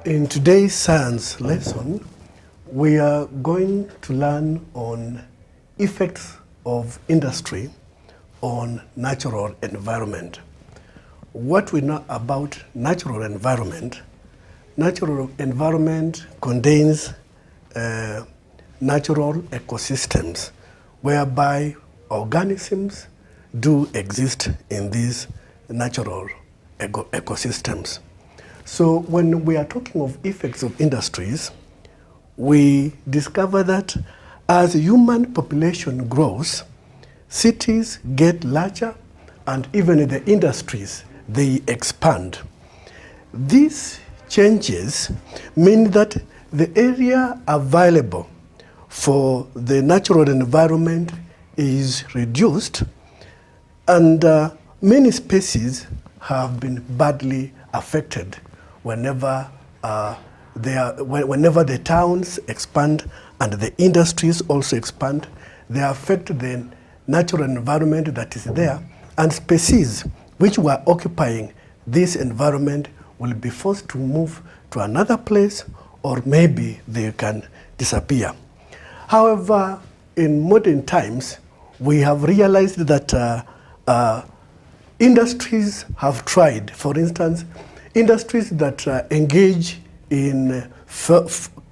In today's science lesson, we are going to learn on effects of industry on natural environment. What we know about natural environment contains natural ecosystems whereby organisms do exist in these natural ecosystems. So when we are talking of effects of industries, we discover that as human population grows, cities get larger and even the industries, they expand. These changes mean that the area available for the natural environment is reduced, and many species have been badly affected whenever the towns expand and the industries also expand. They affect the natural environment that is there, and species which were occupying this environment will be forced to move to another place, or maybe they can disappear. However, in modern times, we have realized that industries have tried. For instance, industries that engage in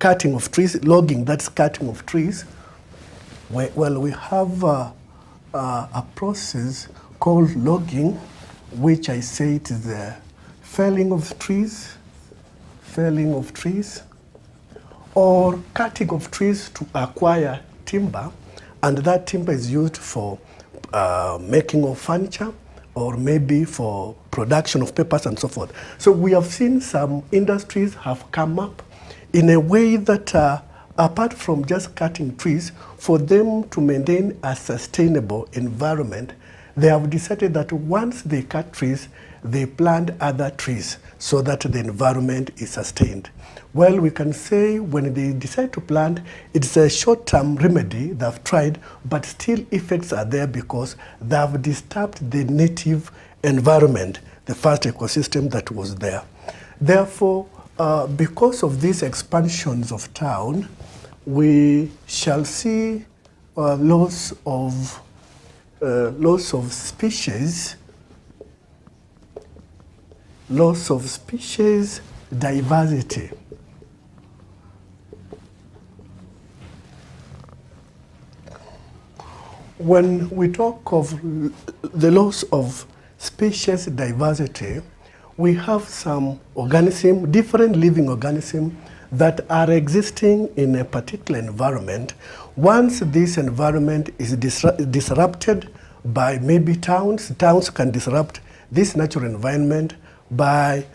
cutting of trees, logging, that's cutting of trees. Well, we have a process called logging, which I say it is the felling of trees, or cutting of trees to acquire timber, and that timber is used for making of furniture, or maybe for production of papers and so forth. So we have seen some industries have come up in a way that apart from just cutting trees, for them to maintain a sustainable environment, they have decided that once they cut trees, they plant other trees so that the environment is sustained. Well, we can say when they decide to plant, it's a short-term remedy they've tried, but still effects are there because they have disturbed the native environment, the first ecosystem that was there. Therefore, because of these expansions of town, we shall see loss of species, diversity. When we talk of the loss of species diversity, we have some organisms, different living organisms that are existing in a particular environment. Once this environment is disrupted by maybe towns can disrupt this natural environment by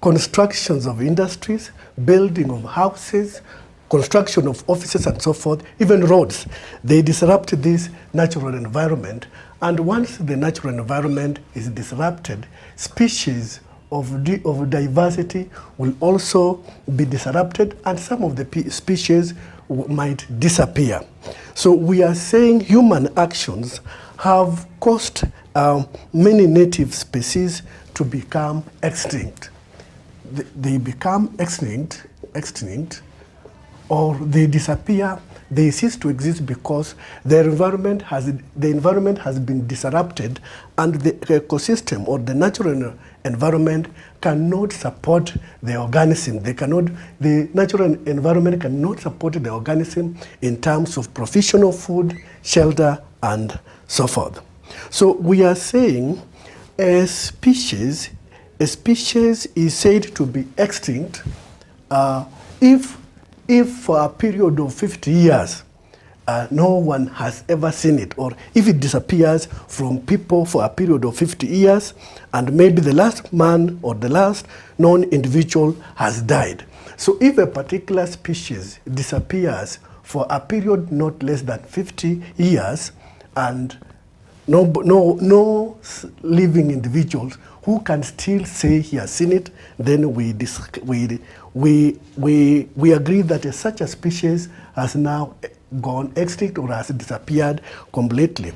constructions of industries, building of houses, construction of offices and so forth, even roads. They disrupt this natural environment. And once the natural environment is disrupted, species of diversity will also be disrupted, and some of the species might disappear. So we are saying human actions have caused many native species to become extinct. They become extinct, or they disappear. They cease to exist because the environment has been disrupted, and the ecosystem or the natural environment cannot support the organism. The natural environment cannot support the organism in terms of provision of food, shelter, and so forth. So we are saying a species is said to be extinct if for a period of 50 years, no one has ever seen it, or if it disappears from people for a period of 50 years, and maybe the last man or the last known individual has died. So if a particular species disappears for a period not less than 50 years, and no living individuals who can still say he has seen it, then we agree that such a species has now gone extinct or has disappeared completely.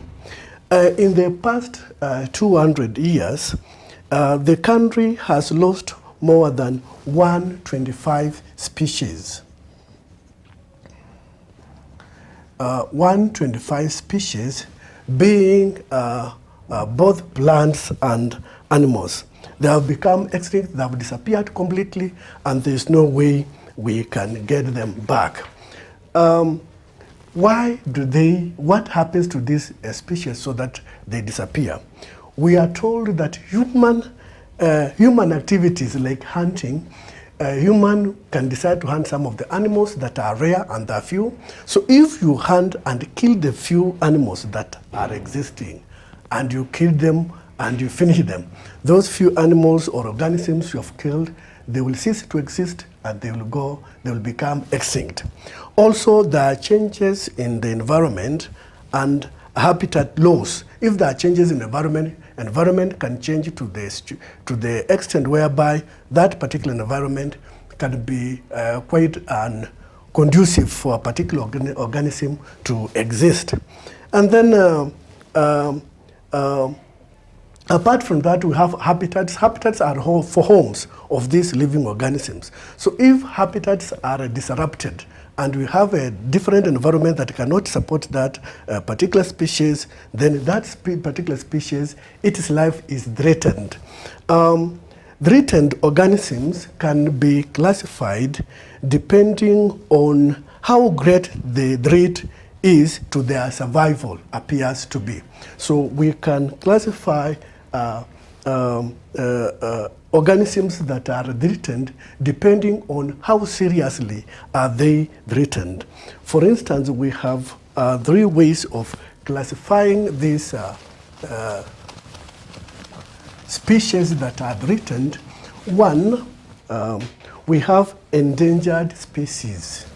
In the past 200 years, the country has lost more than 125 species. 125 species being both plants and animals. They have become extinct, they have disappeared completely, and there's no way we can get them back. What happens to these species so that they disappear? We are told that human activities like hunting, human can decide to hunt some of the animals that are rare and are few. So if you hunt and kill the few animals that are existing, and you kill them and you finish them, those few animals or organisms you have killed, they will cease to exist and they will become extinct. Also, there are changes in the environment and habitat loss. If there are changes in the environment can change to the extent whereby that particular environment can be quite conducive for a particular organism to exist. And then apart from that, we have habitats. Habitats are for homes of these living organisms. So if habitats are disrupted and we have a different environment that cannot support that particular species, then that particular species, its life is threatened. Threatened organisms can be classified depending on how great the threat is to their survival appears to be. So we can classify organisms that are threatened depending on how seriously are they threatened. For instance, we have 3 ways of classifying these species that are threatened. One, we have endangered species.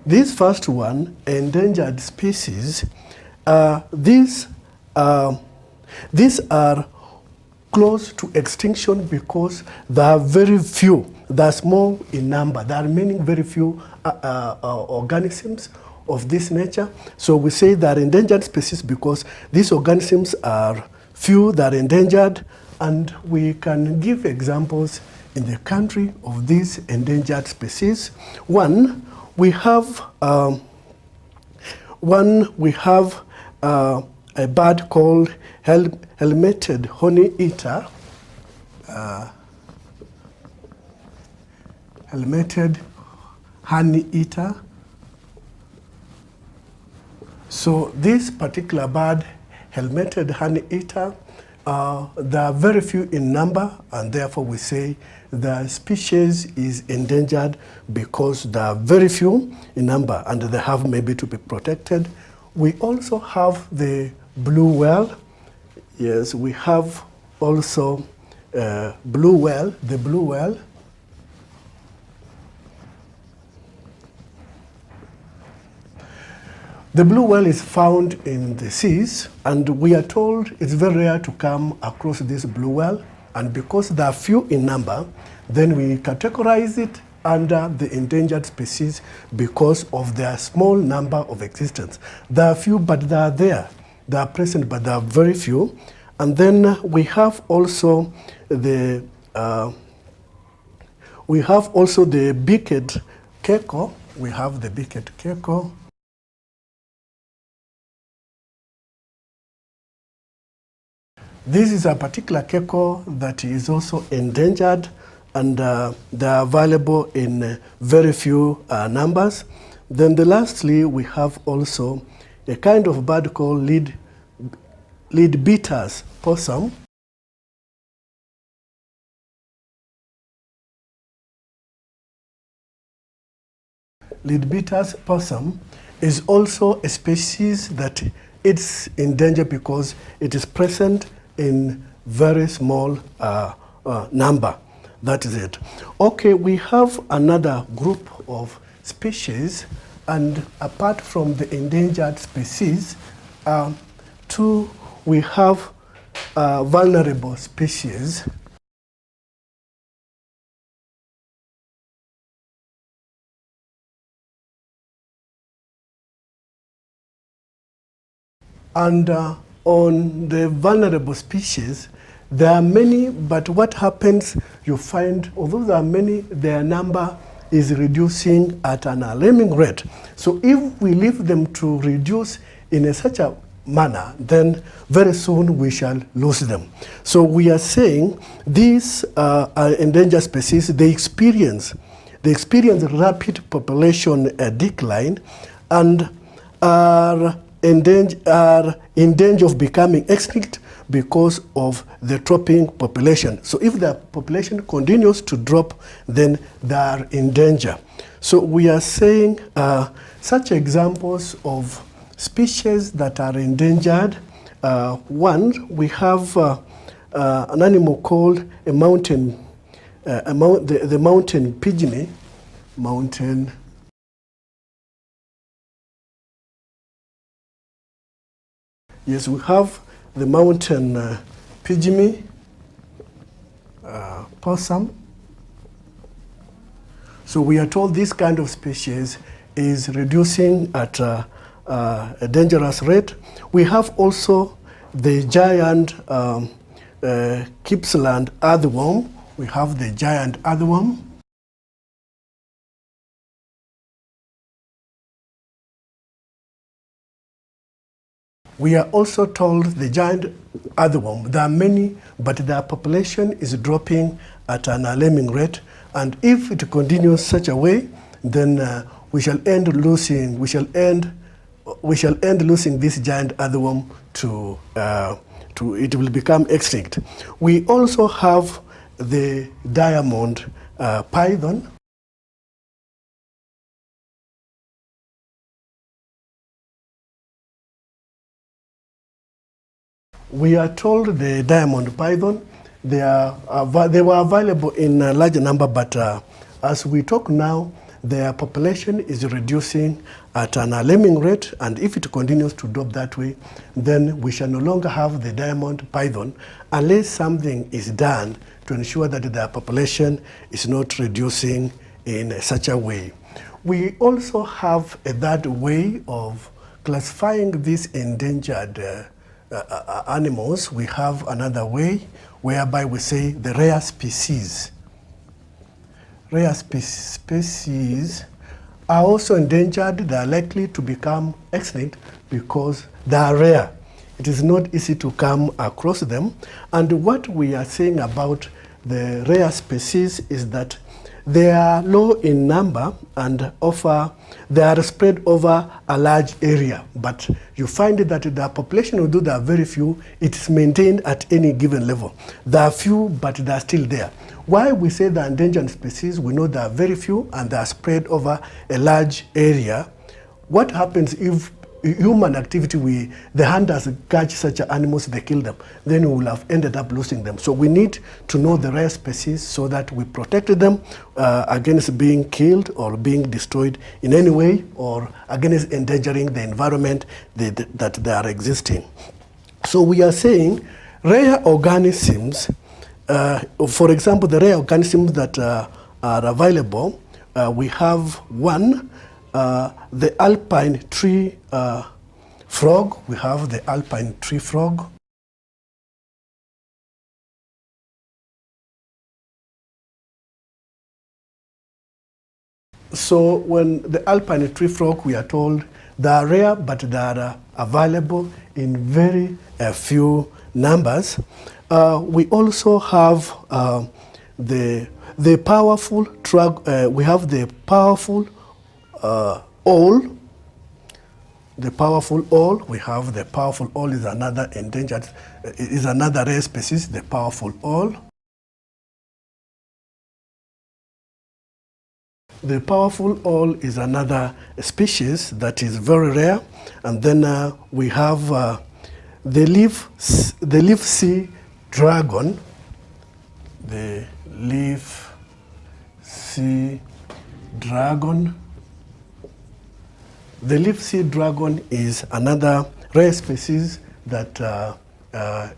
This first one, endangered species, these are close to extinction because there are very few, they are small in number, there are remaining very few organisms of this nature. So we say they are endangered species because these organisms are few, they are endangered, and we can give examples in the country of these endangered species. One, we have a bird called helmeted honey-eater. Helmeted honey-eater. So this particular bird, helmeted honey-eater, there are very few in number, and therefore we say the species is endangered because there are very few in number and they have maybe to be protected. We also have the blue whale. Yes, we have also blue whale, the blue whale. The blue whale is found in the seas, and we are told it's very rare to come across this blue whale, and because there are few in number, then we categorize it under the endangered species because of their small number of existence. There are few, but they are there. They are present, but they are very few. And then we have also the beaked gecko. We have the beaked gecko. This is a particular gecko that is also endangered, and they are available in very few numbers. Then lastly, we have also a kind of bird called leadbeater's possum. Leadbeater's possum is also a species that it's endangered because it is present in very small number. That is it. Okay, we have another group of species, and apart from the endangered species, we have vulnerable species. And on the vulnerable species, there are many, but what happens, you find, although there are many, their number is reducing at an alarming rate. So if we leave them to reduce in such a manner, then very soon we shall lose them. So we are saying these endangered species, they experience rapid population decline and are in danger of becoming extinct because of the dropping population. So if the population continues to drop, then they are in danger. So we are saying such examples of species that are endangered. One, we have an animal called a mountain, the mountain pigeon, Yes, we have the mountain pygmy possum. So we are told this kind of species is reducing at a dangerous rate. We have also the giant Gippsland earthworm. We have the giant earthworm. We are also told the giant earthworm, there are many, but their population is dropping at an alarming rate. And if it continues such a way, then we shall end losing this giant earthworm to it will become extinct. We also have the diamond python. We are told the diamond python, they were available in a large number, but as we talk now, their population is reducing at an alarming rate, and if it continues to drop that way, then we shall no longer have the diamond python unless something is done to ensure that their population is not reducing in such a way. We also have a third way of classifying these endangered animals. We have another way whereby we say the rare species. Rare species are also endangered. They are likely to become extinct because they are rare. It is not easy to come across them. And what we are saying about the rare species is that they are low in number and they are spread over a large area. But you find that the population, although there are very few, it is maintained at any given level. There are few, but they are still there. Why we say the endangered species, we know there are very few and they are spread over a large area. What happens if human activity, the hunters catch such animals, they kill them, then we will have ended up losing them. So we need to know the rare species so that we protect them against being killed or being destroyed in any way, or against endangering the environment that they are existing. So we are saying rare organisms, for example, the rare organisms that are available, we have one, the alpine tree frog. We have the alpine tree frog. So when the alpine tree frog, we are told they are rare, but they are available in very few numbers. We also have the powerful we have the powerful owl. The powerful owl, we have the powerful owl is another endangered, is another rare species, the powerful owl. The powerful owl is another species that is very rare. And then we have the leaf sea dragon. The leaf sea dragon. The leaf sea dragon is another rare species that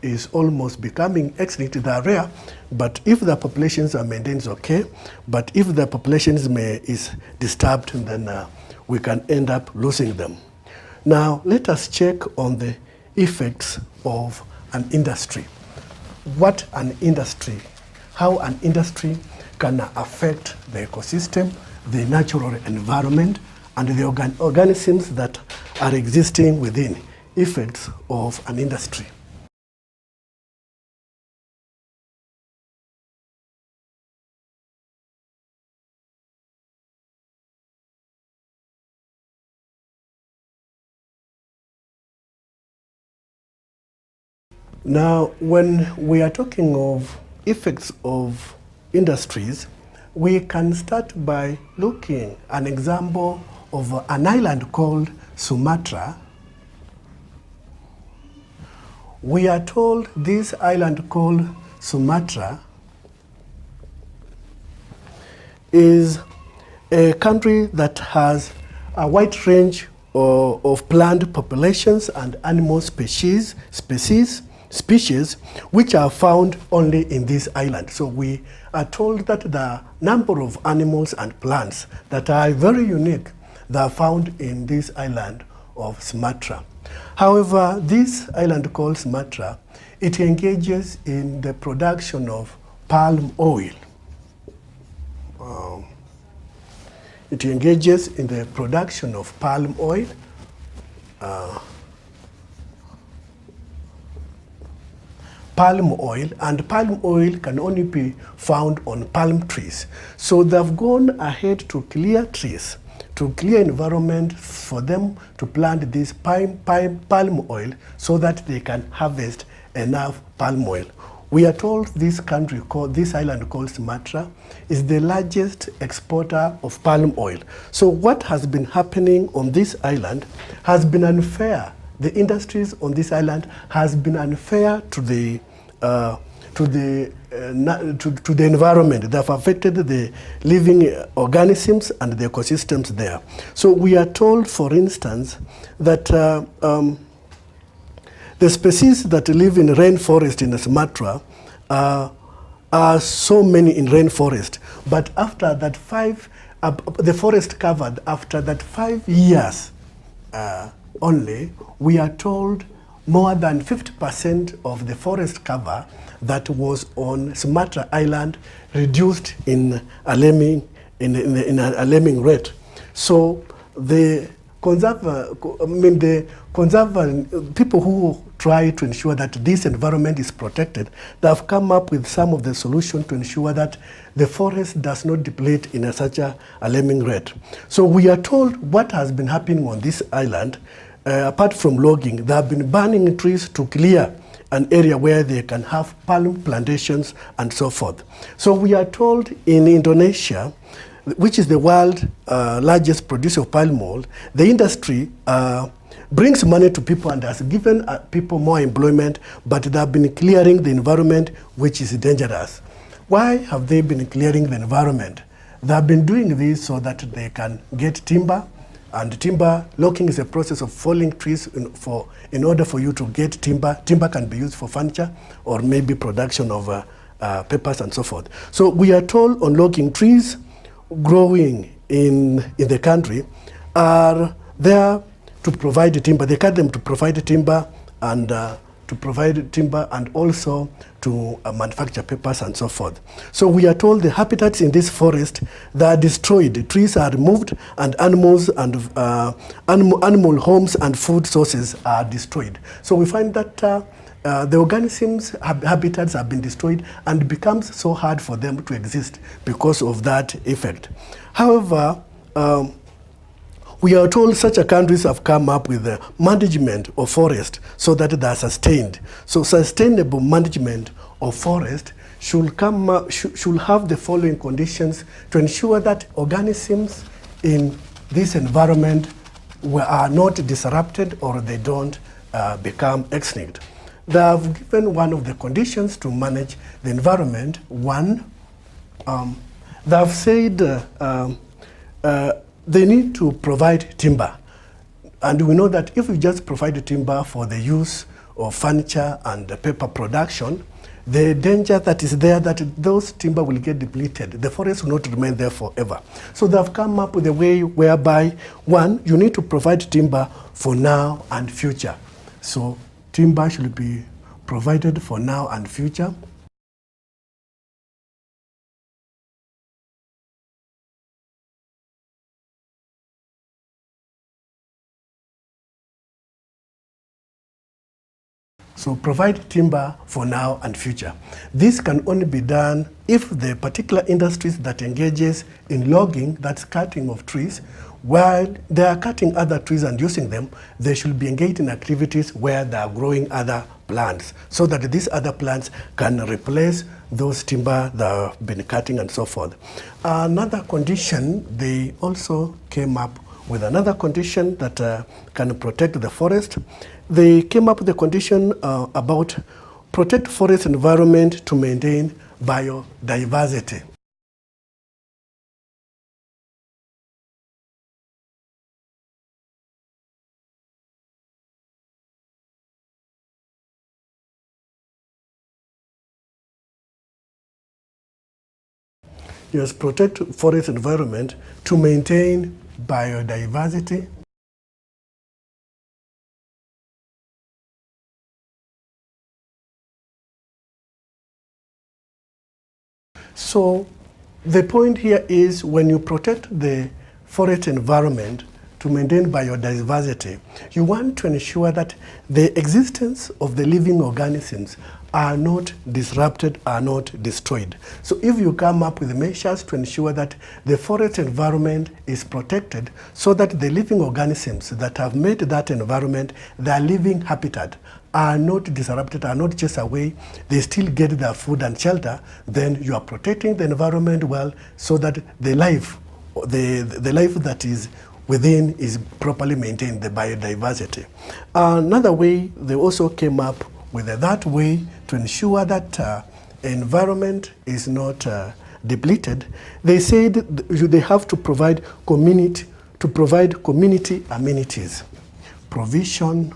is almost becoming extinct. They are rare, but if the populations are maintained, it's okay. But if the populations is disturbed, then we can end up losing them. Now, let us check on the effects of an industry. What an industry, how an industry can affect the ecosystem, the natural environment, and the organisms that are existing within, effects of an industry. Now, when we are talking of effects of industries, we can start by looking at an example of an island called Sumatra. We are told this island called Sumatra is a country that has a wide range of plant populations and animal species which are found only in this island. So we are told that the number of animals and plants that are very unique that are found in this island of Sumatra. However, this island called Sumatra, it engages in the production of palm oil. It engages in the production of palm oil. And palm oil can only be found on palm trees. So they've gone ahead to clear trees, to clear environment for them to plant this palm oil so that they can harvest enough palm oil. We are told this island called Sumatra is the largest exporter of palm oil. So what has been happening on this island has been unfair. The industries on this island has been unfair to the environment. They have affected the living organisms and the ecosystems there. So we are told, for instance, that the species that live in rainforest in Sumatra are so many in rainforest. But after that the forest covered, after that 5 years only, we are told more than 50% of the forest cover that was on Sumatra Island reduced in alarming rate. So the people who try to ensure that this environment is protected, they have come up with some of the solutions to ensure that the forest does not deplete in such a alarming rate. So we are told what has been happening on this island. Apart from logging, they have been burning trees to clear an area where they can have palm plantations and so forth. So we are told in Indonesia, which is the world's largest producer of palm oil, the industry brings money to people and has given people more employment, but they have been clearing the environment, which is dangerous. Why have they been clearing the environment? They have been doing this so that they can get timber. And timber logging is a process of falling trees in order for you to get timber. Timber can be used for furniture or maybe production of papers and so forth. So we are told on logging, trees growing in the country are there to provide timber. They cut them to provide timber and also to manufacture papers and so forth. So we are told the habitats in this forest, they are destroyed. The trees are removed and animals and animal homes and food sources are destroyed. So we find that the organisms' habitats have been destroyed and it becomes so hard for them to exist because of that effect. However, we are told such countries have come up with the management of forest so that they are sustained. So sustainable management of forest should have the following conditions to ensure that organisms in this environment are not disrupted or they don't become extinct. They have given one of the conditions to manage the environment. One, they have said they need to provide timber. And we know that if we just provide timber for the use of furniture and paper production, the danger that is there that those timber will get depleted. The forest will not remain there forever. So they have come up with a way whereby, one, you need to provide timber for now and future. So timber should be provided for now and future. So provide timber for now and future. This can only be done if the particular industries that engages in logging, that's cutting of trees, while they are cutting other trees and using them, they should be engaged in activities where they are growing other plants, so that these other plants can replace those timber that have been cutting and so forth. Another condition, they also came up with another condition that can protect the forest. They came up with a condition about protect forest environment to maintain biodiversity. Yes, protect forest environment to maintain biodiversity. So the point here is when you protect the forest environment to maintain biodiversity, you want to ensure that the existence of the living organisms are not disrupted, are not destroyed. So if you come up with measures to ensure that the forest environment is protected so that the living organisms that have made that environment their living habitat are not disrupted, are not chased away, they still get their food and shelter, then you are protecting the environment well so that the life that is within is properly maintained, the biodiversity. Another way, they also came up with that way to ensure that environment is not depleted. They said they have to provide community amenities, provision.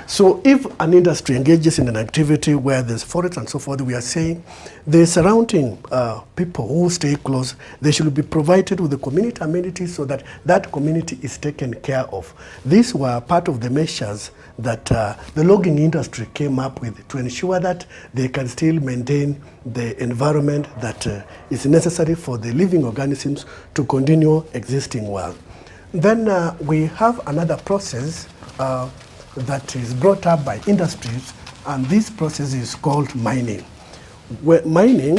So if an industry engages in an activity where there's forest and so forth, we are saying the surrounding people who stay close, they should be provided with the community amenities so that that community is taken care of. These were part of the measures that the logging industry came up with to ensure that they can still maintain the environment that is necessary for the living organisms to continue existing well. Then we have another process that is brought up by industries, and this process is called mining. Where mining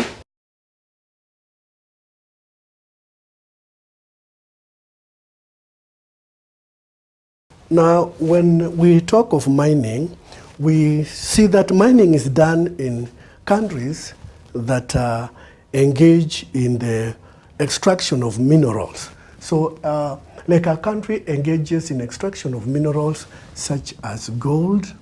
now, when we talk of mining, we see that mining is done in countries that engage in the extraction of minerals. So like a country engages in extraction of minerals such as gold,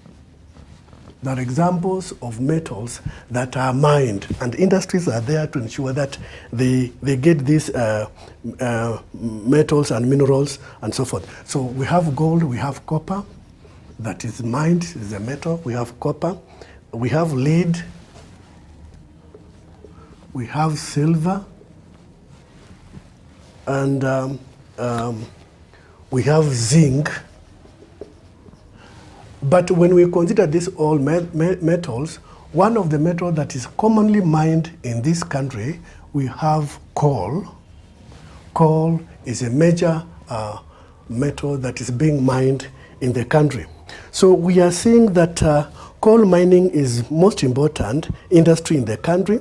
there are examples of metals that are mined, and industries are there to ensure that they get these metals and minerals and so forth. So we have gold, we have copper that is mined, is a metal, we have copper, we have lead, we have silver, and we have zinc. But when we consider these all metals, one of the metals that is commonly mined in this country, we have coal. Coal is a major metal that is being mined in the country. So we are seeing that coal mining is most important industry in the country,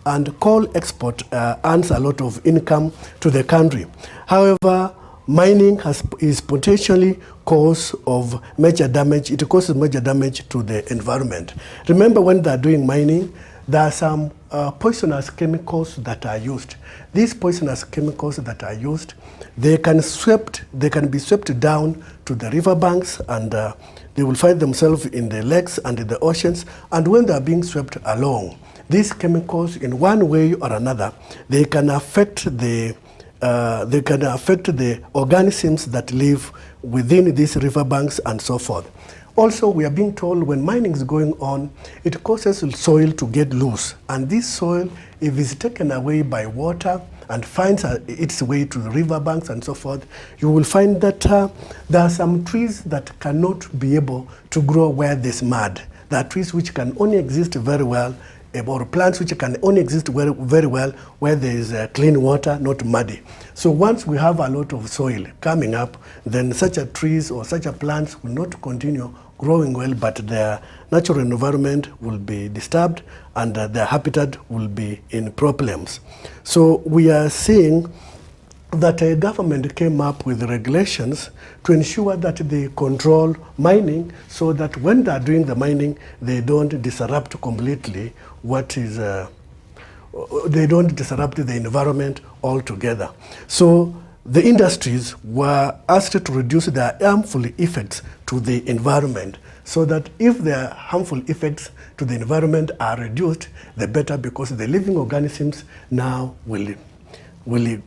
and coal export earns a lot of income to the country. However, mining is potentially cause of major damage. It causes major damage to the environment. Remember, when they're doing mining, there are some poisonous chemicals that are used. These poisonous chemicals that are used, they can be swept down to the riverbanks, and they will find themselves in the lakes and in the oceans. And when they are being swept along, these chemicals, in one way or another, they can affect the organisms that live within these riverbanks and so forth. Also, we are being told when mining is going on, it causes soil to get loose. And this soil, if it's taken away by water and finds its way to the riverbanks and so forth, you will find that there are some trees that cannot be able to grow where there's mud. There are trees which can only exist very well, or plants which can only exist very well where there is clean water, not muddy. So once we have a lot of soil coming up, then such a trees or such a plants will not continue growing well, but their natural environment will be disturbed and their habitat will be in problems. So we are seeing that a government came up with regulations to ensure that they control mining so that when they are doing the mining, they don't disrupt completely what is, they don't disrupt the environment altogether. So the industries were asked to reduce their harmful effects to the environment so that if their harmful effects to the environment are reduced, the better, because the living organisms now will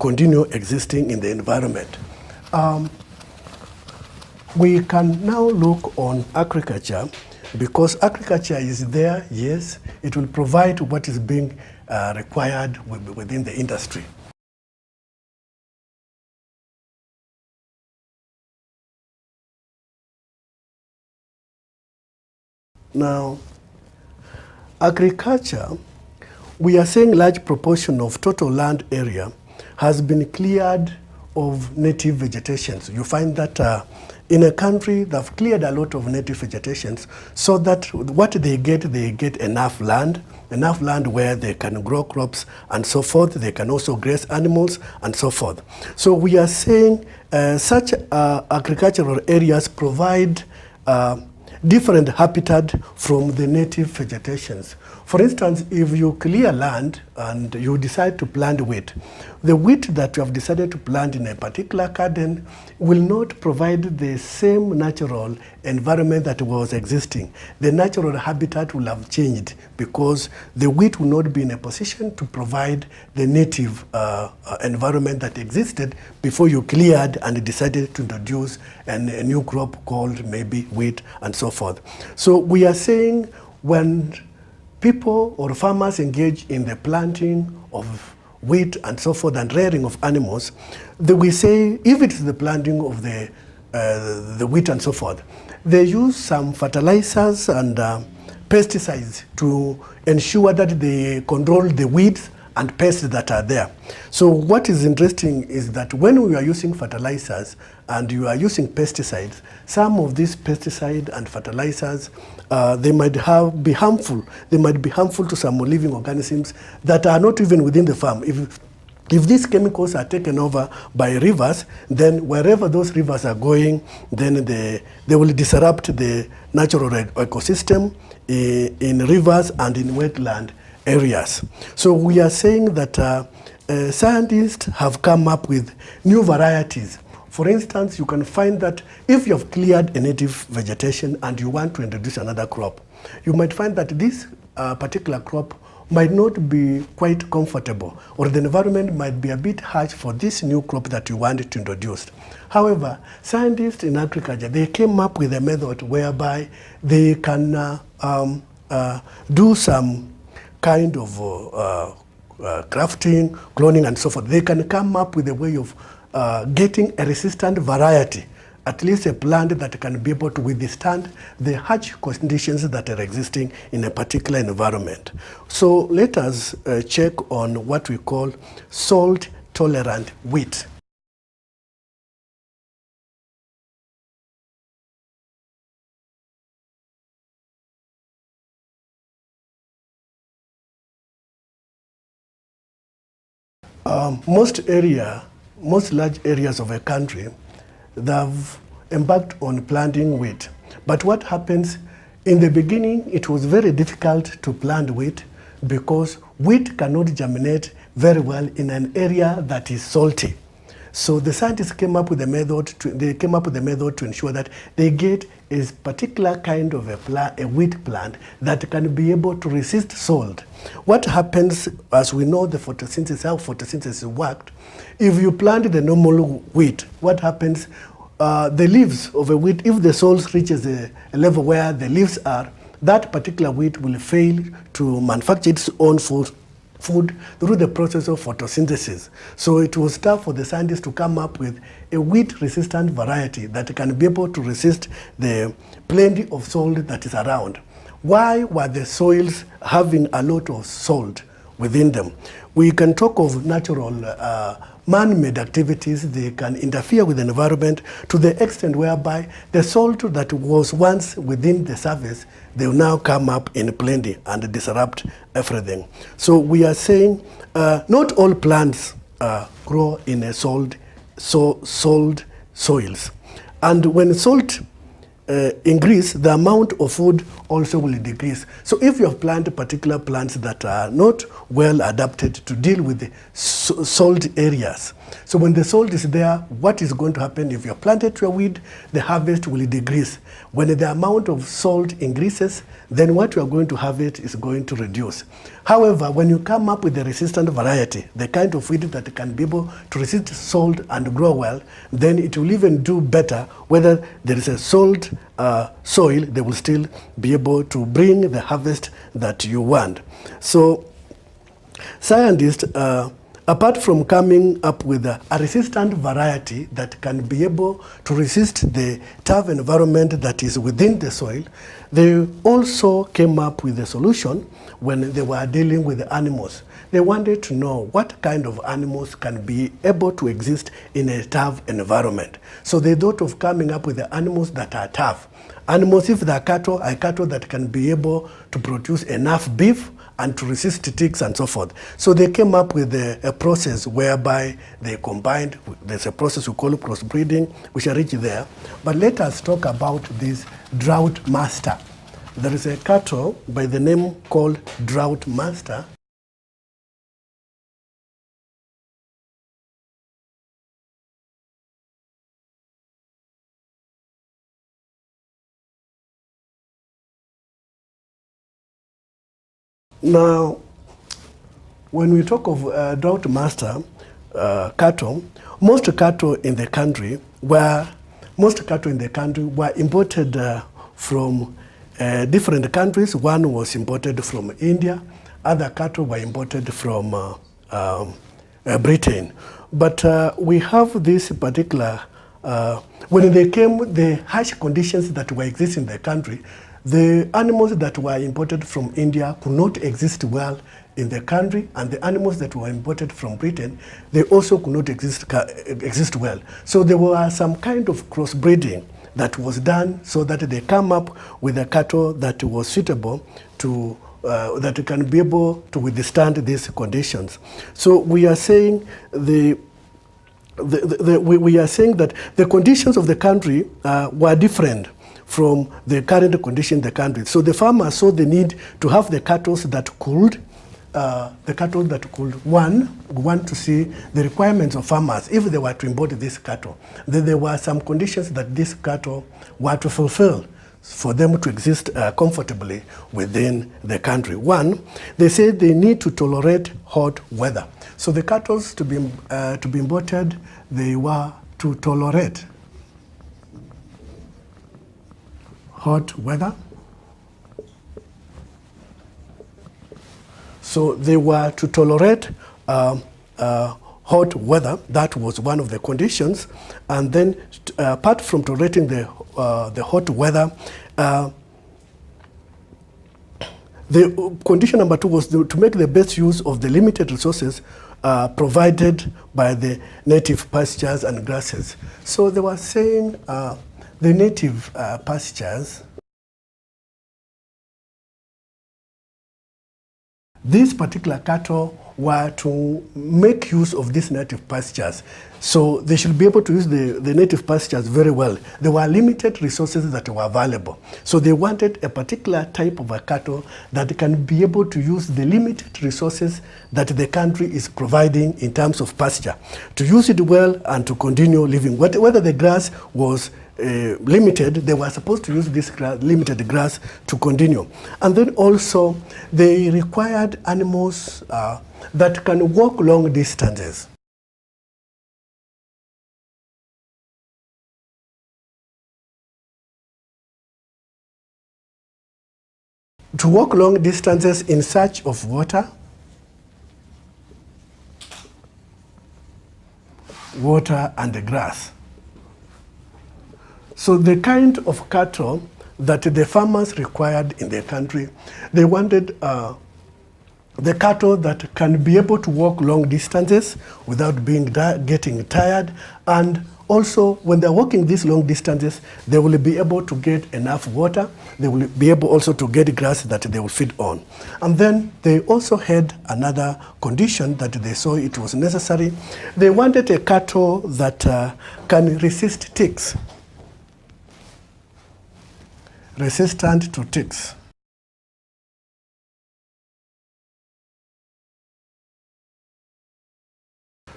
continue existing in the environment. We can now look on agriculture, because agriculture is there, yes, it will provide what is being required within the industry. Now, agriculture, we are saying large proportion of total land area has been cleared of native vegetations. You find that in a country they've cleared a lot of native vegetations so that what they get enough land where they can grow crops and so forth. They can also graze animals and so forth. So we are saying such agricultural areas provide different habitat from the native vegetations. For instance, if you clear land and you decide to plant wheat, the wheat that you have decided to plant in a particular garden will not provide the same natural environment that was existing. The natural habitat will have changed because the wheat will not be in a position to provide the native environment that existed before you cleared and decided to introduce a new crop called maybe wheat and so forth. So we are saying when people or farmers engage in the planting of wheat and so forth and rearing of animals, we say if it is the planting of the wheat and so forth, they use some fertilizers and pesticides to ensure that they control the weeds and pests that are there. So what is interesting is that when we are using fertilizers and you are using pesticides, some of these pesticides and fertilizers, they might be harmful. They might be harmful to some living organisms that are not even within the farm. If these chemicals are taken over by rivers, then wherever those rivers are going, then they will disrupt the natural ecosystem in rivers and in wetland areas. So we are saying that scientists have come up with new varieties. For instance, you can find that if you have cleared a native vegetation and you want to introduce another crop, you might find that this particular crop might not be quite comfortable, or the environment might be a bit harsh for this new crop that you want to introduce. However, scientists in agriculture, they came up with a method whereby they can do some kind of crafting, cloning and so forth. They can come up with a way of getting a resistant variety, at least a plant that can be able to withstand the harsh conditions that are existing in a particular environment. So let us check on what we call salt-tolerant wheat. Most large areas of a country, they've embarked on planting wheat. But what happens, in the beginning, it was very difficult to plant wheat because wheat cannot germinate very well in an area that is salty. So the scientists came up with a method to ensure that they get a particular kind of a wheat plant that can be able to resist salt. What happens, as we know the photosynthesis, how photosynthesis worked, if you plant the normal wheat, what happens, the leaves of a wheat, if the soil reaches a level where the leaves are, that particular wheat will fail to manufacture its own food through the process of photosynthesis. So it was tough for the scientists to come up with a wheat-resistant variety that can be able to resist the plenty of salt that is around. Why were the soils having a lot of salt within them? We can talk of natural man-made activities. They can interfere with the environment to the extent whereby the salt that was once within the surface, they will now come up in plenty and disrupt everything. So we are saying not all plants grow in a salt soils. And when salt increase, the amount of food also will decrease. So if you have planted particular plants that are not well adapted to deal with the salt areas, so when the salt is there, what is going to happen? If you have planted your weed, the harvest will decrease. When the amount of salt increases, then what you are going to harvest is going to reduce. However, when you come up with a resistant variety, the kind of weed that can be able to resist salt and grow well, then it will even do better. Whether there is a salt soil, they will still be able to bring the harvest that you want. So scientists, apart from coming up with a resistant variety that can be able to resist the tough environment that is within the soil, they also came up with a solution when they were dealing with the animals. They wanted to know what kind of animals can be able to exist in a tough environment. So they thought of coming up with the animals that are tough. Animals, if they are cattle that can be able to produce enough beef and to resist ticks and so forth. So they came up with a process whereby they combined. There's a process we call crossbreeding. We shall reach there. But let us talk about this drought master. There is a cattle by the name called drought master. Now, when we talk of drought master cattle, most cattle in the country were imported from different countries. One was imported from India. Other cattle were imported from Britain. But we have this particular, when they came, the harsh conditions that were existing in the country, the animals that were imported from India could not exist well in the country, and the animals that were imported from Britain, they also could not exist well. So there were some kind of crossbreeding that was done so that they come up with a cattle that was suitable to that can be able to withstand these conditions. So we are saying we are saying that the conditions of the country were different from the current condition in the country. So the farmers saw the need to have the cattle that could, one, we want to see the requirements of farmers if they were to import this cattle. Then there were some conditions that this cattle were to fulfill for them to exist comfortably within the country. One, they said they need to tolerate hot weather. So the cattle to be imported, they were to tolerate hot weather. So they were to tolerate hot weather. That was one of the conditions. And then apart from tolerating the hot weather, the condition number two was to make the best use of the limited resources provided by the native pastures and grasses. So they were saying the native pastures, these particular cattle were to make use of these native pastures. So they should be able to use the native pastures very well. There were limited resources that were available. So they wanted a particular type of a cattle that can be able to use the limited resources that the country is providing in terms of pasture, to use it well and to continue living. Whether the grass was limited, they were supposed to use this limited grass to continue. And then also they required animals that can walk long distances. to walk long distances in search of water, and grass. So the kind of cattle that the farmers required in their country, they wanted the cattle that can be able to walk long distances without getting tired, and also when they're walking these long distances, they will be able to get enough water. They will be able also to get grass that they will feed on. And then they also had another condition that they saw it was necessary. They wanted a cattle that can resist ticks, resistant to ticks.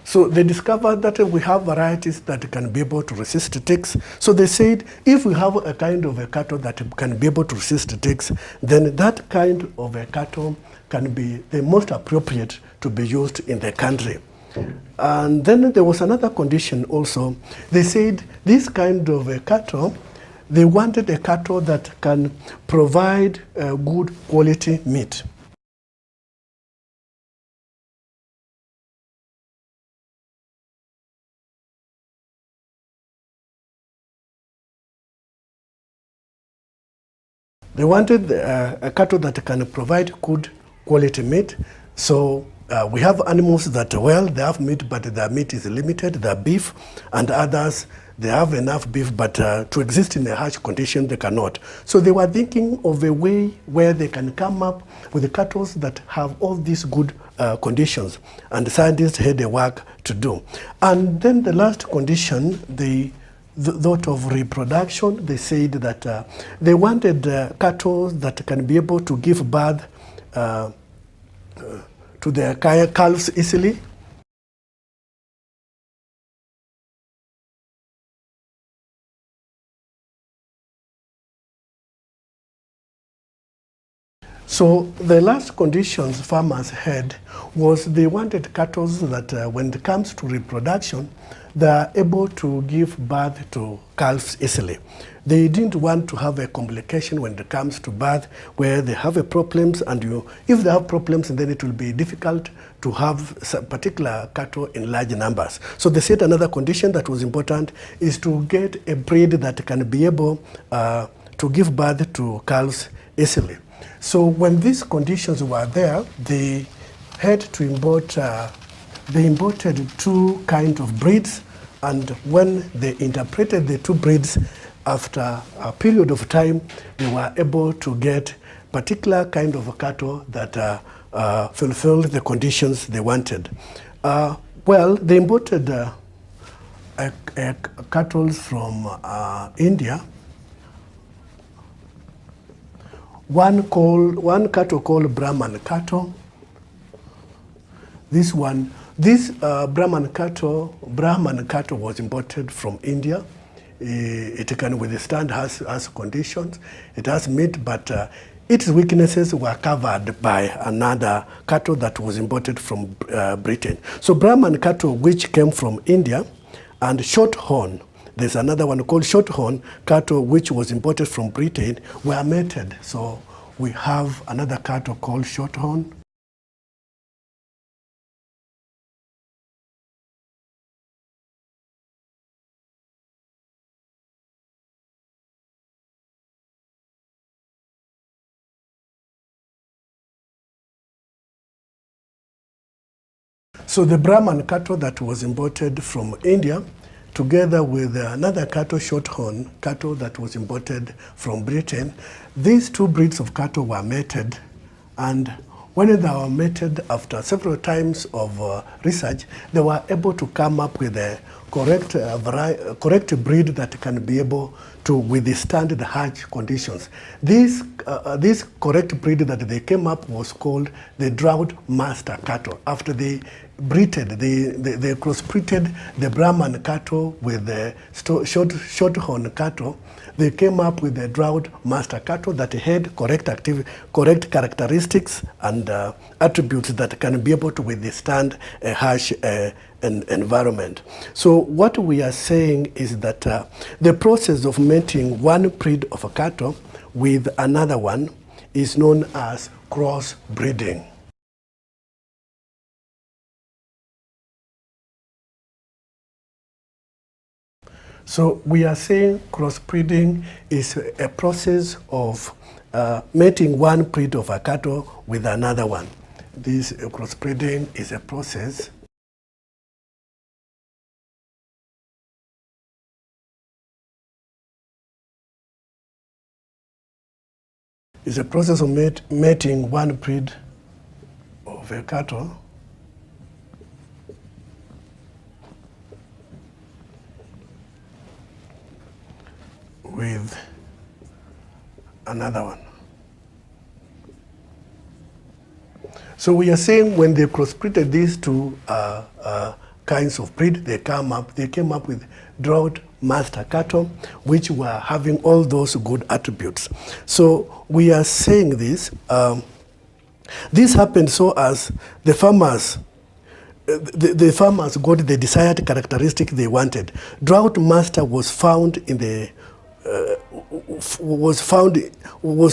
So they discovered that we have varieties that can be able to resist ticks. So they said, if we have a kind of a cattle that can be able to resist ticks, then that kind of a cattle can be the most appropriate to be used in the country. And then there was another condition also. They said this kind of a cattle, they wanted a cattle that can provide good quality meat. They wanted a cattle that can provide good quality meat. So we have animals that, well, they have meat, but their meat is limited, their beef, and others, they have enough beef, but to exist in a harsh condition, they cannot. So they were thinking of a way where they can come up with the cattle that have all these good conditions, and the scientists had a work to do. And then the last condition, they thought of reproduction. They said that they wanted cattle that can be able to give birth to their calves easily. So the last conditions farmers had was they wanted cattle that when it comes to reproduction, they are able to give birth to calves easily. They didn't want to have a complication when it comes to birth where they have a problems, and if they have problems, then it will be difficult to have particular cattle in large numbers. So they said another condition that was important is to get a breed that can be able to give birth to calves easily. So when these conditions were there, they had to import, they imported two kinds of breeds, and when they interpreted the two breeds, after a period of time, they were able to get particular kind of cattle that fulfilled the conditions they wanted. Well, they imported cattle from India. One cattle called Brahman cattle. This Brahman cattle was imported from India. It can withstand harsh conditions. It has meat, but its weaknesses were covered by another cattle that was imported from Britain. So Brahman cattle, which came from India, and Shorthorn, there's another one called Shorthorn cattle, which was imported from Britain, were mated. So we have another cattle called Shorthorn. So the Brahman cattle that was imported from India, together with another cattle, Shorthorn cattle that was imported from Britain, these two breeds of cattle were mated, and when they were mated, after several times of research, they were able to come up with a correct breed that can be able to withstand the harsh conditions. This correct breed that they came up was called the drought master cattle. After they breeded, they crossbreeded the Brahman cattle with the Shorthorn cattle. They came up with the drought master cattle that had correct characteristics and attributes that can be able to withstand a harsh environment. So what we are saying is that the process of mating one breed of a cattle with another one is known as crossbreeding. So we are saying crossbreeding is a process of mating one breed of a cattle with another one. This crossbreeding is a process of mating one breed of a cattle with another one. So we are saying when they crossbreeded these two kinds of breed, they came up with drought master cattle, which were having all those good attributes. So we are saying this. This happened so as the farmers got the desired characteristic they wanted. Drought master was found in the was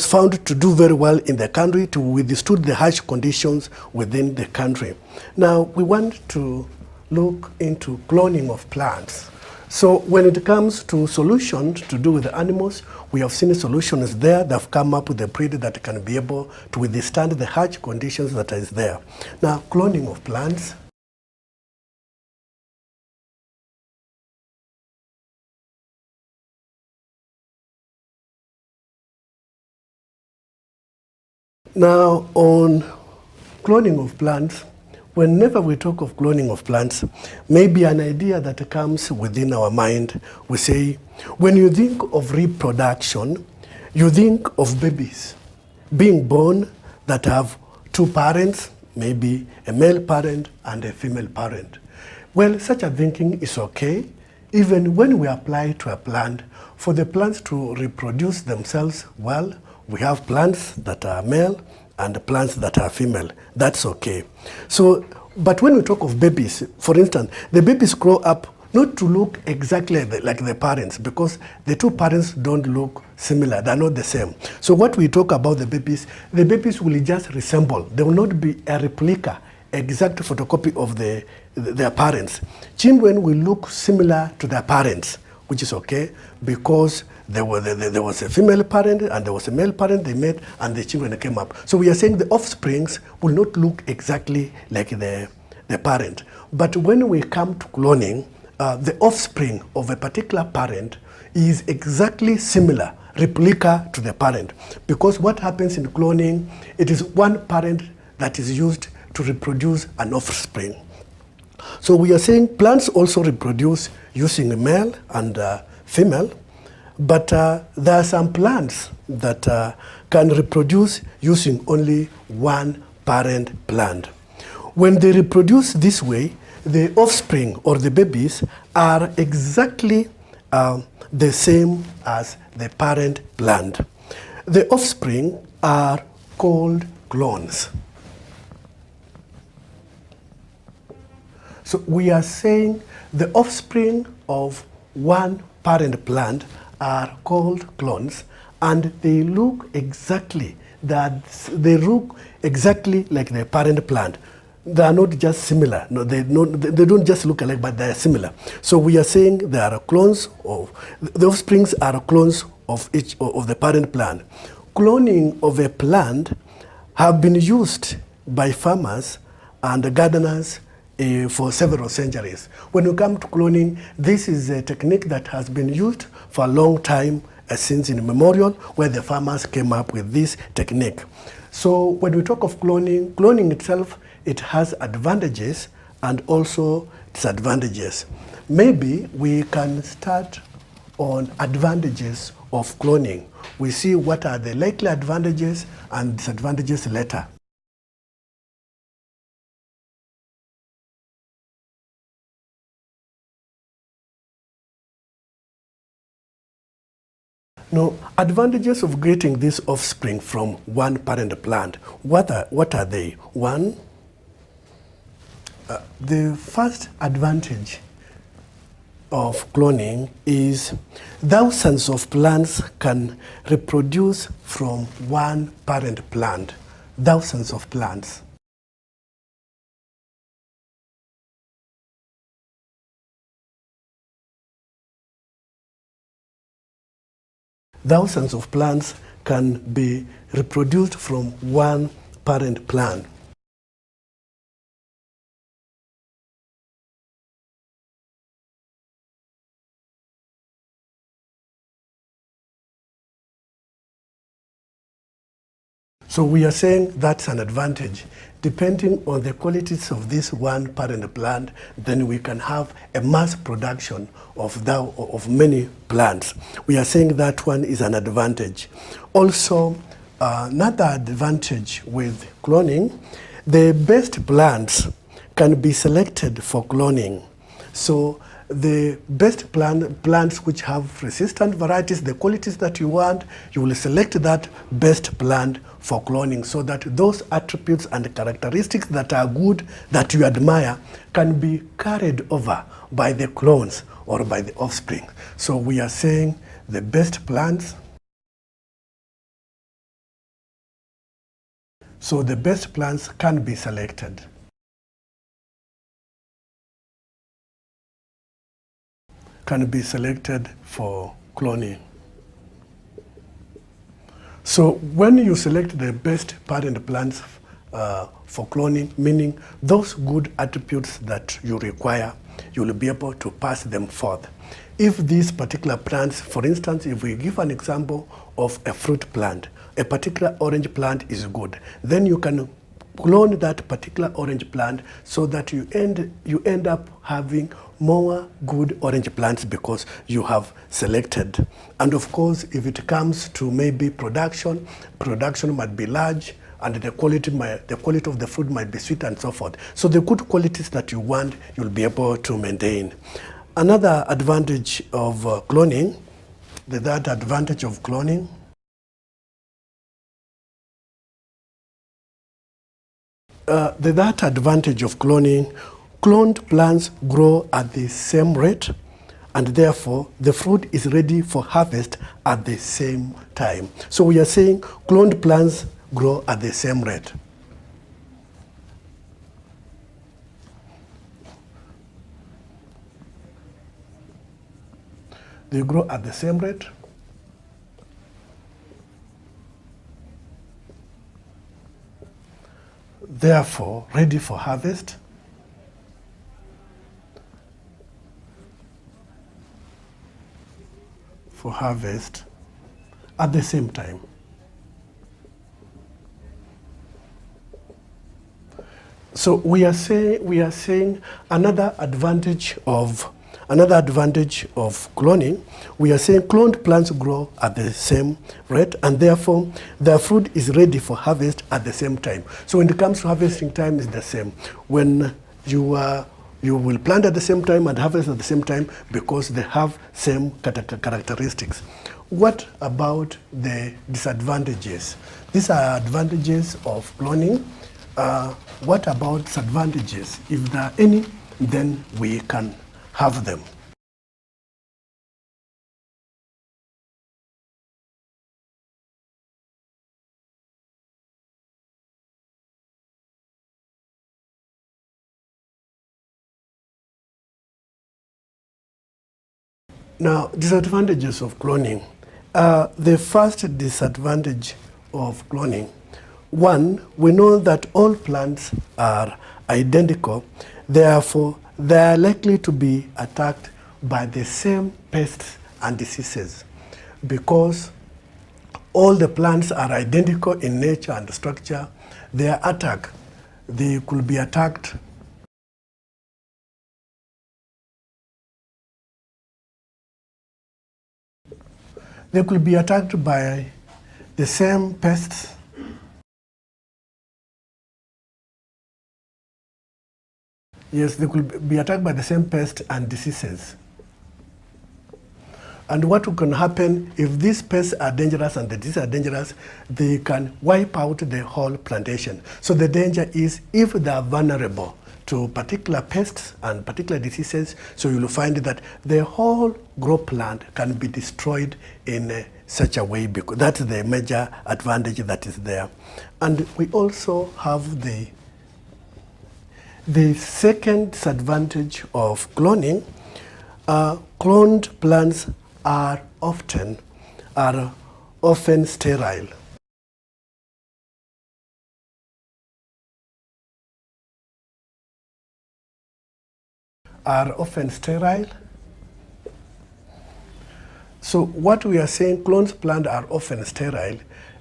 found to do very well in the country, to withstood the harsh conditions within the country. Now we want to look into cloning of plants. So when it comes to solutions to do with the animals, we have seen solutions there that have come up with a breed that can be able to withstand the harsh conditions that is there. Now, cloning of plants. Now, on cloning of plants, whenever we talk of cloning of plants, maybe an idea that comes within our mind, we say, when you think of reproduction, you think of babies being born that have two parents, maybe a male parent and a female parent. Well, such a thinking is okay, even when we apply to a plant. For the plants to reproduce themselves well, we have plants that are male and plants that are female. That's okay. So, but when we talk of babies, for instance, the babies grow up not to look exactly like the parents, because the two parents don't look similar. They're not the same. So what we talk about the babies will just resemble. They will not be a replica, exact photocopy of their parents. Children will look similar to their parents, which is okay, because there was a female parent and there was a male parent, they met and the children came up. So we are saying the offsprings will not look exactly like the parent. But when we come to cloning, the offspring of a particular parent is exactly similar, replica to the parent. Because what happens in cloning, it is one parent that is used to reproduce an offspring. So we are saying plants also reproduce using male and female, but there are some plants that can reproduce using only one parent plant. When they reproduce this way, the offspring or the babies are exactly the same as the parent plant. The offspring are called clones. So we are saying the offspring of one parent plant are called clones, and they look exactly like the parent plant. They are not just similar. No, they don't just look alike, but they are similar. So we are saying they are clones of the offsprings are clones of each of the parent plant. Cloning of a plant have been used by farmers and gardeners for several centuries. When we come to cloning, this is a technique that has been used for a long time, since immemorial, where the farmers came up with this technique. So when we talk of cloning itself, it has advantages and also disadvantages. Maybe we can start on advantages of cloning. We see what are the likely advantages and disadvantages later. Now, advantages of getting this offspring from one parent plant, what are they? One, the first advantage of cloning is thousands of plants can reproduce from one parent plant. Thousands of plants. Thousands of plants can be reproduced from one parent plant. So we are saying that's an advantage. Depending on the qualities of this one parent plant, then we can have a mass production of many plants. We are saying that one is an advantage. Also, another advantage with cloning, the best plants can be selected for cloning. So the best plants which have resistant varieties, the qualities that you want, you will select that best plant for cloning so that those attributes and characteristics that are good, that you admire, can be carried over by the clones or by the offspring. So we are saying the best plants. So the best plants can be selected. Can be selected for cloning. So when you select the best parent plants for cloning, meaning those good attributes that you require, you will be able to pass them forth. If these particular plants, for instance, if we give an example of a fruit plant, a particular orange plant is good, then you can clone that particular orange plant so that you end up having more good orange plants because you have selected. And of course, if it comes to maybe production might be large and the quality of the food might be sweet and so forth. So the good qualities that you want, you'll be able to maintain. Another advantage of cloning, the third advantage of cloning, the third advantage of cloning, cloned plants grow at the same rate and therefore the fruit is ready for harvest at the same time. So we are saying cloned plants grow at the same rate. They grow at the same rate. Therefore, ready for harvest. For harvest at the same time. So we are saying another advantage of cloning, we are saying cloned plants grow at the same rate and therefore their fruit is ready for harvest at the same time. So when it comes to harvesting time is the same. When you will plant at the same time and harvest at the same time because they have same characteristics. What about the disadvantages? These are advantages of cloning. What about disadvantages? If there are any, then we can have them. Now, disadvantages of cloning. The first disadvantage of cloning, one, we know that all plants are identical, therefore they are likely to be attacked by the same pests and diseases because all the plants are identical in nature and structure. They could be attacked by the same pests. Yes, they could be attacked by the same pests and diseases. And what can happen if these pests are dangerous and the diseases are dangerous, they can wipe out the whole plantation. So the danger is if they are vulnerable, to particular pests and particular diseases. So you'll find that the whole grow plant can be destroyed in such a way, because that's the major advantage that is there. And we also have the second disadvantage of cloning. Cloned plants are often sterile. So what we are saying, cloned plants are often sterile.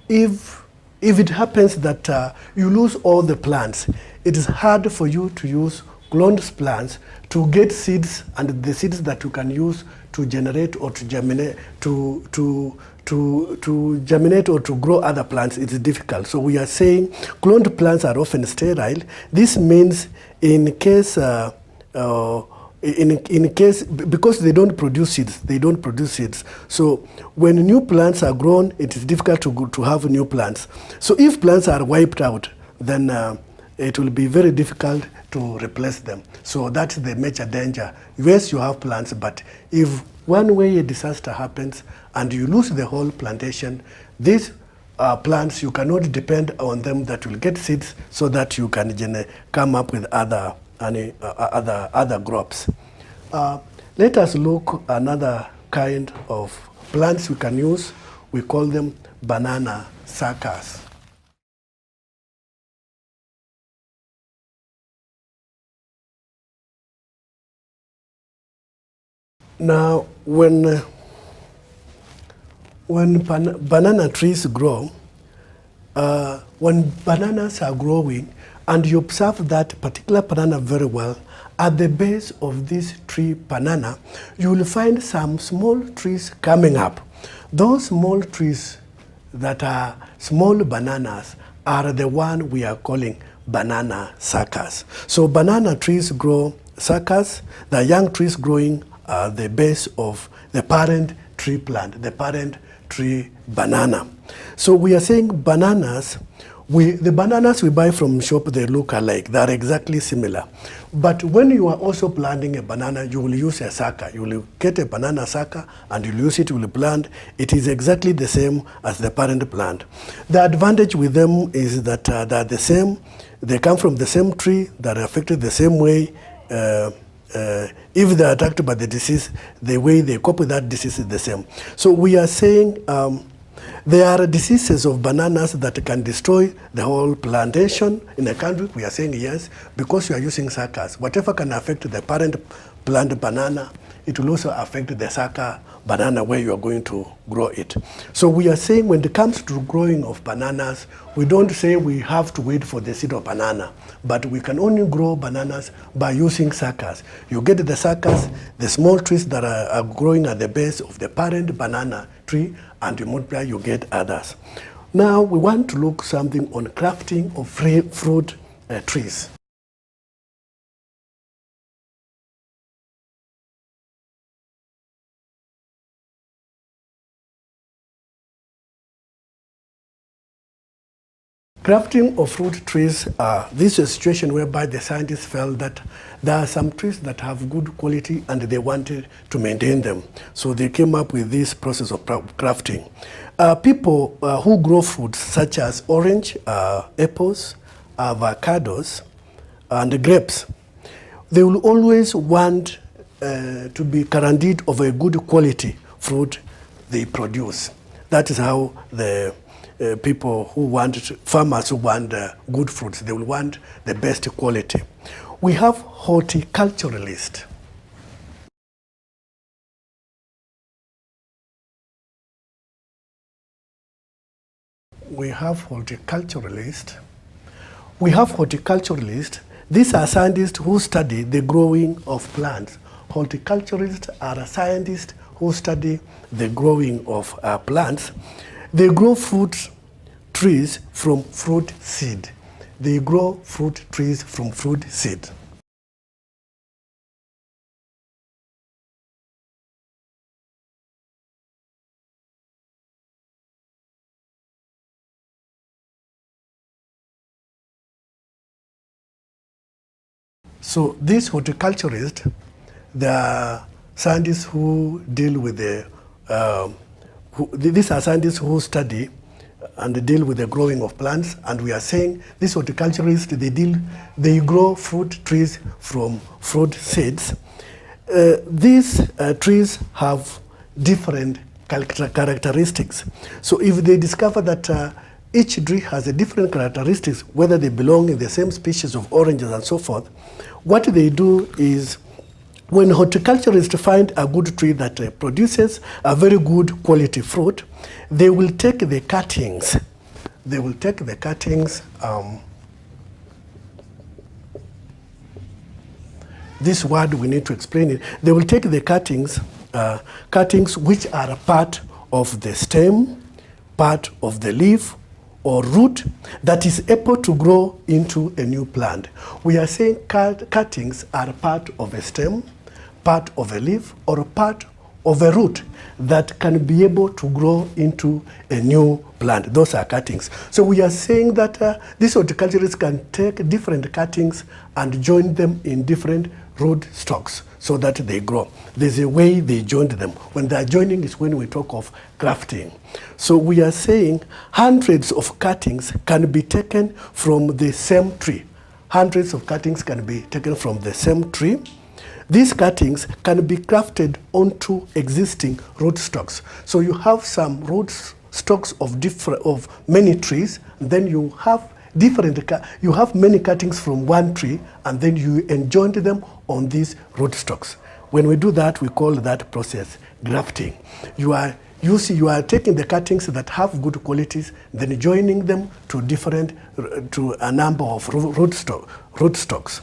If it happens that you lose all the plants, it is hard for you to use cloned plants to get seeds, and the seeds that you can use to generate or to germinate, to germinate or to grow other plants. It is difficult. So we are saying cloned plants are often sterile. This means in case because they don't produce seeds, so when new plants are grown, it is difficult to have new plants. So if plants are wiped out, then it will be very difficult to replace them. So that's the major danger. Yes, you have plants, but if one way a disaster happens and you lose the whole plantation, these plants, you cannot depend on them that will get seeds so that you can come up with other crops. Let us look another kind of plants we can use. We call them banana suckers. Now, when banana trees grow, when bananas are growing, and you observe that particular banana very well, at the base of this tree banana, you will find some small trees coming up. Those small trees that are small bananas are the one we are calling banana suckers. So banana trees grow suckers, the young trees growing at the base of the parent tree plant, the parent tree banana. So we are saying bananas, the bananas we buy from shop, they look alike. They are exactly similar. But when you are also planting a banana, you will use a sucker. You will get a banana sucker and you'll use it, you will plant. It is exactly the same as the parent plant. The advantage with them is that they are the same. They come from the same tree. They are affected the same way. If they are attacked by the disease, the way they cope with that disease is the same. So we are saying there are diseases of bananas that can destroy the whole plantation in a country. We are saying yes, because you are using suckers. Whatever can affect the parent plant banana, it will also affect the sucker banana where you are going to grow it. So we are saying when it comes to growing of bananas, we don't say we have to wait for the seed of banana, but we can only grow bananas by using suckers. You get the suckers, the small trees that are growing at the base of the parent banana tree, and you multiply, you get others. Now we want to look something on crafting of fruit trees. Crafting of fruit trees, this is a situation whereby the scientists felt that there are some trees that have good quality and they wanted to maintain them. So they came up with this process of crafting. People who grow fruits such as orange, apples, avocados, and grapes, they will always want to be guaranteed of a good quality fruit they produce. That is how the farmers who want good fruits, they will want the best quality. We have horticulturalists. We have horticulturalists. These are scientists who study the growing of plants. Horticulturists are scientists who study the growing of plants. They grow fruit trees from fruit seed. They grow fruit trees from fruit seed. So these horticulturists, they are scientists who deal with these are scientists who study and deal with the growing of plants, and we are saying these horticulturists, they grow fruit trees from fruit seeds. These trees have different characteristics. So if they discover that each tree has a different characteristics, whether they belong in the same species of oranges and so forth, what they do is, when horticulturists find a good tree that produces a very good quality fruit, they will take the cuttings. They will take the cuttings. This word, we need to explain it. They will take the cuttings, cuttings which are a part of the stem, part of the leaf, or root that is able to grow into a new plant. We are saying cuttings are part of a stem, part of a leaf, or a part of a root that can be able to grow into a new plant. Those are cuttings. So we are saying that these horticulturists can take different cuttings and join them in different root stocks so that they grow. There's a way they joined them. When they are joining is when we talk of grafting. So we are saying hundreds of cuttings can be taken from the same tree. Hundreds of cuttings can be taken from the same tree. These cuttings can be grafted onto existing rootstocks. So you have some rootstocks of many trees, and then you have many cuttings from one tree, and then you enjoin them on these rootstocks. When we do that, we call that process grafting. You are taking the cuttings that have good qualities, then joining them to a number of rootstocks.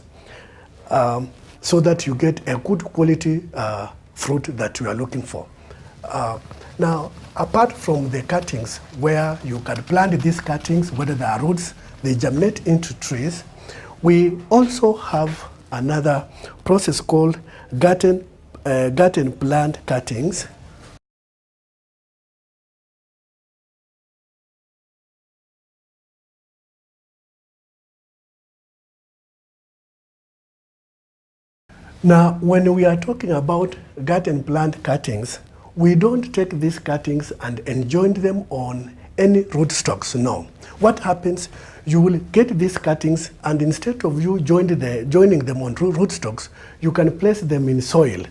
So that you get a good quality fruit that you are looking for. Now, apart from the cuttings, where you can plant these cuttings, whether they are roots, they germinate into trees, we also have another process called garden plant cuttings. Now, when we are talking about garden plant cuttings, we don't take these cuttings and enjoin them on any rootstocks, no. What happens, you will get these cuttings, and instead of you joining them on rootstocks, you can place them in soil.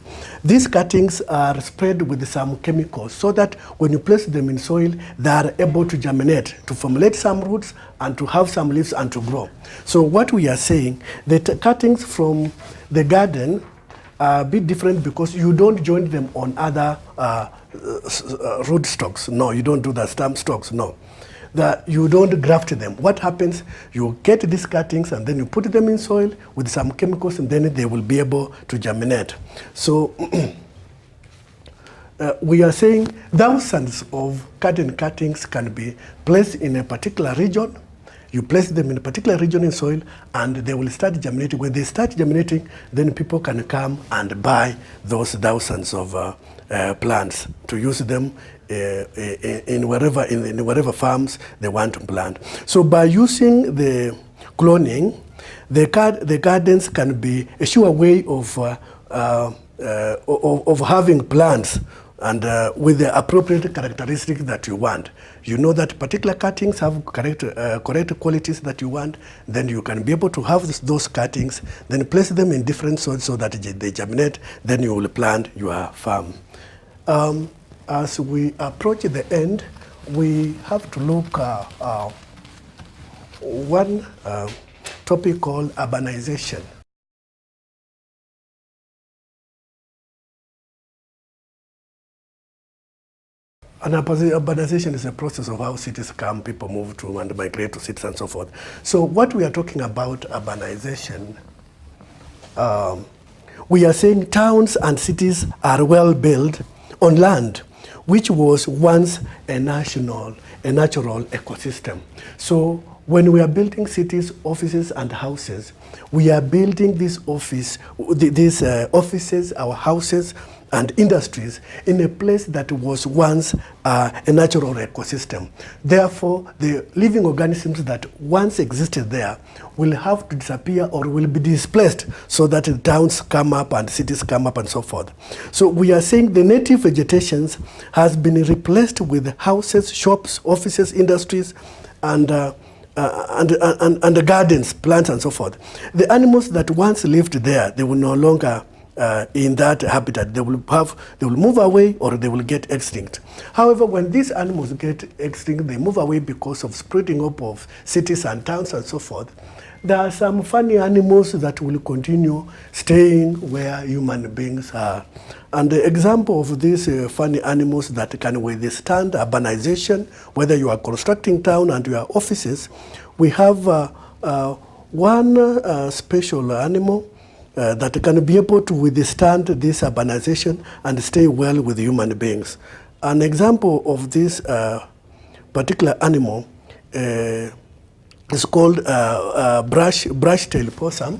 These cuttings are spread with some chemicals so that when you place them in soil, they are able to germinate, to formulate some roots, and to have some leaves and to grow. So what we are saying, the cuttings from the garden are a bit different because you don't join them on other rootstocks. No, you don't do that, stem stocks, no. You don't graft them. What happens, you get these cuttings and then you put them in soil with some chemicals, and then they will be able to germinate. So we are saying thousands of garden cuttings can be placed in a particular region. You place them in a particular region in soil, and they will start germinating. When they start germinating, then people can come and buy those thousands of plants to use them in whatever farms they want to plant. So by using the cloning, the gardens can be a sure way of having plants and with the appropriate characteristics that you want. You know that particular cuttings have correct qualities that you want, then you can be able to have those cuttings, then place them in different soils so that they germinate, then you will plant your farm. As we approach the end, we have to look at one topic called urbanization. And urbanization is a process of how cities come, people move to and migrate to cities and so forth. So what we are talking about urbanization, we are saying towns and cities are well built on land, which was once a natural ecosystem. So when we are building cities, offices, and houses, we are building these offices, our houses, and industries in a place that was once a natural ecosystem. Therefore, the living organisms that once existed there will have to disappear or will be displaced so that the towns come up and cities come up and so forth. So we are saying the native vegetations has been replaced with houses, shops, offices, industries, and the gardens, plants, and so forth. The animals that once lived there, they will no longer in that habitat. They will move away or they will get extinct. However, when these animals get extinct, they move away because of spreading up of cities and towns and so forth. There are some funny animals that will continue staying where human beings are. And the example of these funny animals that can withstand urbanization, whether you are constructing town and your offices, we have one special animal that can be able to withstand this urbanization and stay well with human beings. An example of this particular animal is called brush-tailed possum.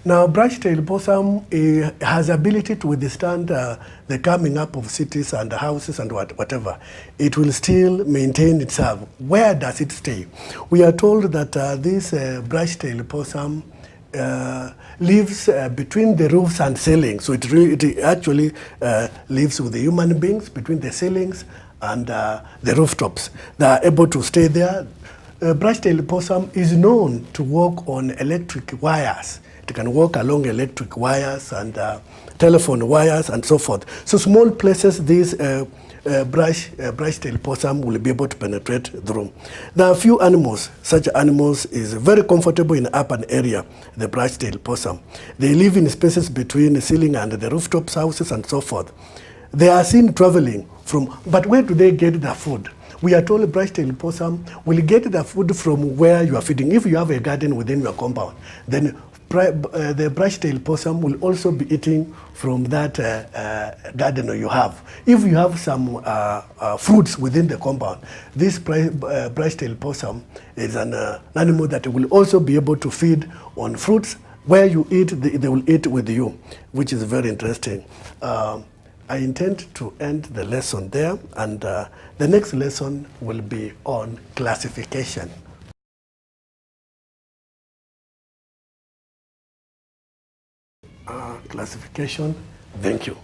Now, brush-tailed possum has ability to withstand the coming up of cities and houses and whatever. It will still maintain itself. Where does it stay? We are told that this brush-tailed possum lives between the roofs and ceilings. So it actually lives with the human beings between the ceilings and the rooftops. They are able to stay there. Brush-tailed possum is known to walk on electric wires. It can walk along electric wires and telephone wires and so forth. So small places, these brush-tailed possum will be able to penetrate through. There are a few animals. Such animals is very comfortable in urban area, the brush-tailed possum. They live in spaces between the ceiling and the rooftops, houses, and so forth. They are seen traveling from, but where do they get their food? We are told brush-tailed possum will get their food from where you are feeding. If you have a garden within your compound, then the brush-tailed possum will also be eating from that garden you have. If you have some fruits within the compound, this brush-tailed possum is an animal that will also be able to feed on fruits. Where you eat, they will eat with you, which is very interesting. I intend to end the lesson there, and the next lesson will be on classification. Classification. Thank you.